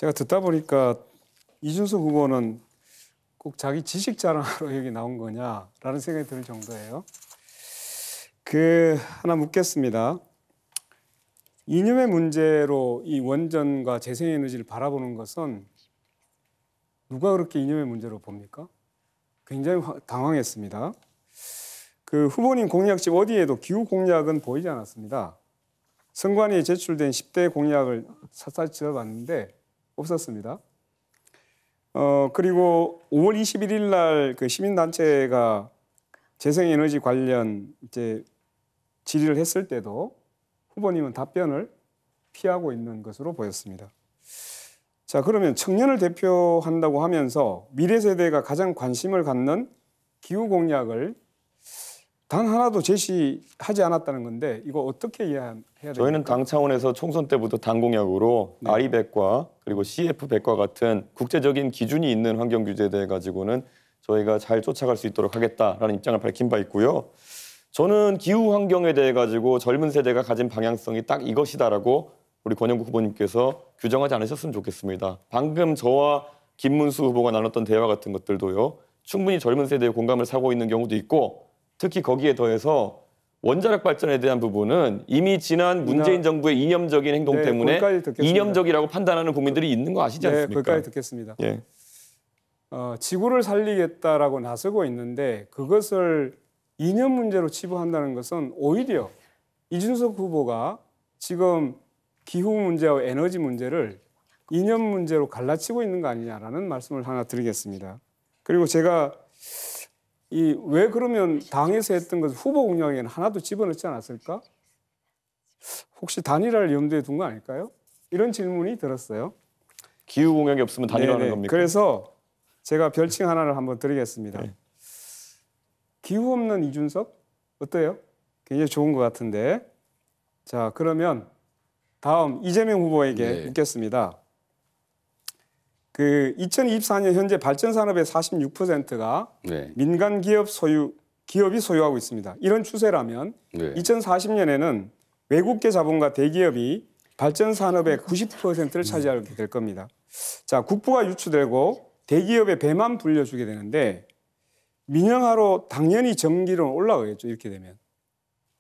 제가 듣다 보니까 이준석 후보는 꼭 자기 지식 자랑하러 여기 나온 거냐라는 생각이 들 정도예요. 하나 묻겠습니다. 이념의 문제로 이 원전과 재생에너지를 바라보는 것은 누가 그렇게 이념의 문제로 봅니까? 굉장히 당황했습니다. 후보님 공약집 어디에도 기후 공약은 보이지 않았습니다. 선관위에 제출된 10대 공약을 샅샅이 들어봤는데 없었습니다. 그리고 5월 21일 날 시민단체가 재생에너지 관련 이제 질의를 했을 때도 후보님은 답변을 피하고 있는 것으로 보였습니다. 자, 그러면 청년을 대표한다고 하면서 미래 세대가 가장 관심을 갖는 기후 공약을 단 하나도 제시하지 않았다는 건데 이거 어떻게 이해해야 됩니까? 저희는 당 차원에서 총선 때부터 당 공약으로 네. RE100과 그리고 CF100과 같은 국제적인 기준이 있는 환경 규제에 대해 가지고는 저희가 잘 쫓아갈 수 있도록 하겠다라는 입장을 밝힌 바 있고요. 저는 기후 환경에 대해 가지고 젊은 세대가 가진 방향성이 딱 이것이다라고 우리 권영국 후보님께서 규정하지 않으셨으면 좋겠습니다. 방금 저와 김문수 후보가 나눴던 대화 같은 것들도요. 충분히 젊은 세대의 공감을 사고 있는 경우도 있고 특히 거기에 더해서 원자력 발전에 대한 부분은 이미 지난 문재인 정부의 이념적인 행동 때문에 이념적이라고 판단하는 국민들이 있는 거 아시지 않습니까? 네, 거기까지 듣겠습니다. 예. 지구를 살리겠다라고 나서고 있는데 그것을 이념 문제로 치부한다는 것은 오히려 이준석 후보가 지금 기후 문제와 에너지 문제를 이념 문제로 갈라치고 있는 거 아니냐라는 말씀을 하나 드리겠습니다. 그리고 제가 왜 그러면 당에서 했던 것을 후보 공약에는 하나도 집어넣지 않았을까? 혹시 단일화를 염두에 둔 거 아닐까요? 이런 질문이 들었어요. 기후 공약이 없으면 단일화하는 겁니까? 그래서 제가 별칭 하나를 한번 드리겠습니다. 네. 기후 없는 이준석? 어때요? 굉장히 좋은 것 같은데. 자, 그러면 다음 이재명 후보에게 묻겠습니다. 2024년 현재 발전 산업의 46%가 민간 기업이 소유하고 있습니다. 이런 추세라면 2040년에는 외국계 자본과 대기업이 발전 산업의 90%를 차지하게 될 겁니다. 자, 국부가 유출되고 대기업의 배만 불려주게 되는데 민영화로 당연히 전기료는 올라가겠죠. 이렇게 되면.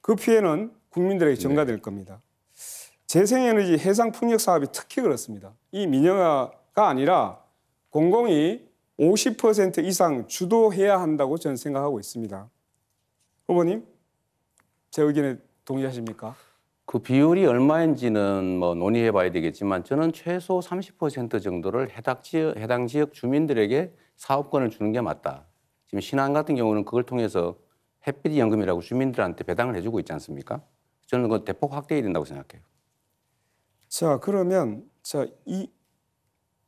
그 피해는 국민들에게 전가될 겁니다. 재생에너지 해상 풍력 사업이 특히 그렇습니다. 이 민영화가 아니라 공공이 50% 이상 주도해야 한다고 저는 생각하고 있습니다. 후보님, 제 의견에 동의하십니까? 그 비율이 얼마인지는 논의해 봐야 되겠지만 저는 최소 30% 정도를 해당 지역 주민들에게 사업권을 주는 게 맞다. 지금 신안 같은 경우는 그걸 통해서 햇빛 연금이라고 주민들한테 배당을 해주고 있지 않습니까? 저는 그건 대폭 확대해야 된다고 생각해요. 자, 그러면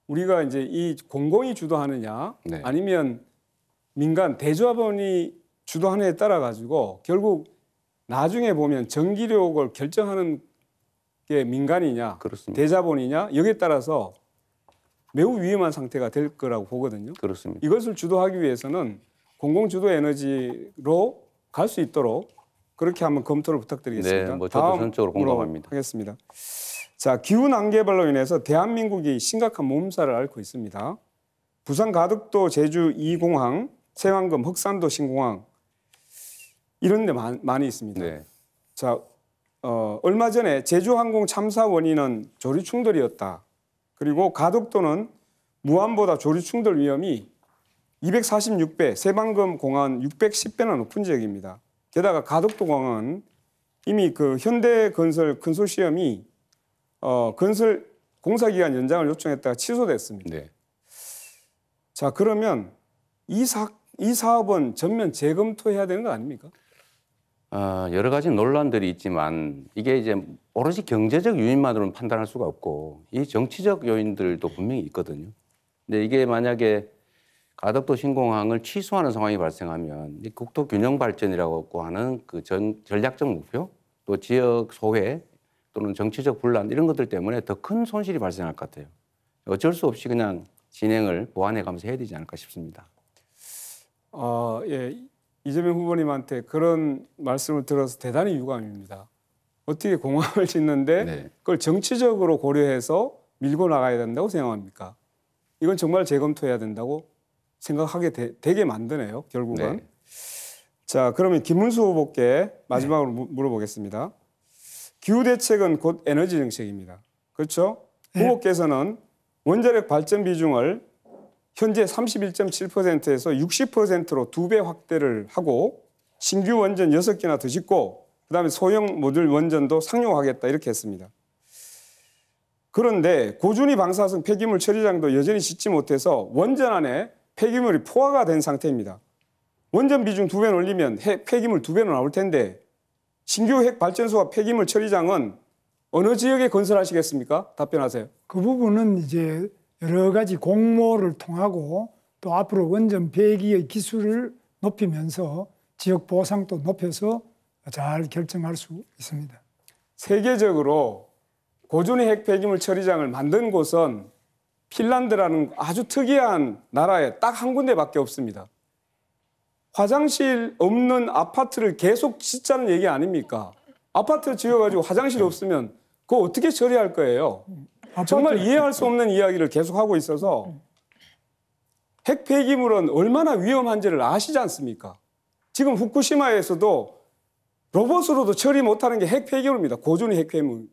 우리가 이제 이 공공이 주도하느냐 아니면 민간 대조합원이 주도하느냐에 따라 가지고 결국 나중에 보면 전기료를 결정하는 게 민간이냐 그렇습니다. 대자본이냐 여기에 따라서 매우 위험한 상태가 될 거라고 보거든요. 그렇습니다. 이것을 주도하기 위해서는 공공주도 에너지로 갈 수 있도록 그렇게 한번 검토를 부탁드리겠습니다. 네, 저도 전적으로 공감합니다. 하겠습니다. 자, 기후난 개발로 인해서 대한민국이 심각한 몸살을 앓고 있습니다. 부산 가덕도 제주 2공항, 세왕금 흑산도 신공항 이런 데 많이 있습니다. 네. 자, 얼마 전에 제주항공 참사 원인은 조류 충돌이었다. 그리고 가덕도는 무안보다 조류 충돌 위험이 246배, 세왕금 공항은 610배나 높은 지역입니다. 게다가 가덕도 공항은 이미 현대건설 컨소시엄이 건설 공사기간 연장을 요청했다가 취소됐습니다. 네. 자, 그러면 이 사업은 전면 재검토해야 되는 거 아닙니까? 여러 가지 논란들이 있지만 이게 이제 오로지 경제적 요인만으로는 판단할 수가 없고 이 정치적 요인들도 분명히 있거든요. 근데 이게 만약에 가덕도 신공항을 취소하는 상황이 발생하면 이 국토 균형 발전이라고 하는 전략적 목표 또 지역 소외 또는 정치적 분란 이런 것들 때문에 더 큰 손실이 발생할 것 같아요. 어쩔 수 없이 그냥 진행을 보완해가면서 해야 되지 않을까 싶습니다. 예, 이재명 후보님한테 그런 말씀을 들어서 대단히 유감입니다. 어떻게 공항을 짓는데 그걸 정치적으로 고려해서 밀고 나가야 된다고 생각합니까? 이건 정말 재검토해야 된다고 생각하게 되게 만드네요. 결국은. 네. 자, 그러면 김문수 후보께 마지막으로 물어보겠습니다. 기후 대책은 곧 에너지 정책입니다. 그렇죠? 네. 후보께서는 원자력 발전 비중을 현재 31.7%에서 60%로 2배 확대를 하고 신규 원전 6개나 더 짓고 그다음에 소형 모듈 원전도 상용하겠다 이렇게 했습니다. 그런데 고준위 방사성 폐기물 처리장도 여전히 짓지 못해서 원전 안에 폐기물이 포화가 된 상태입니다. 원전 비중 2배는 올리면 폐기물 2배는 나올 텐데 신규 핵 발전소와 폐기물 처리장은 어느 지역에 건설하시겠습니까? 답변하세요. 그 부분은 이제 여러 가지 공모를 통하고 또 앞으로 원전 폐기의 기술을 높이면서 지역 보상도 높여서 잘 결정할 수 있습니다. 세계적으로 고준위 핵 폐기물 처리장을 만든 곳은 핀란드라는 아주 특이한 나라에 딱 한 군데밖에 없습니다. 화장실 없는 아파트를 계속 짓자는 얘기 아닙니까? 아파트 지어가지고 화장실 없으면 그거 어떻게 처리할 거예요? 정말 이해할 수 없는 이야기를 계속하고 있어서 핵 폐기물은 얼마나 위험한지를 아시지 않습니까? 지금 후쿠시마에서도 로봇으로도 처리 못하는 게 핵 폐기물입니다. 고준위 핵 폐기물.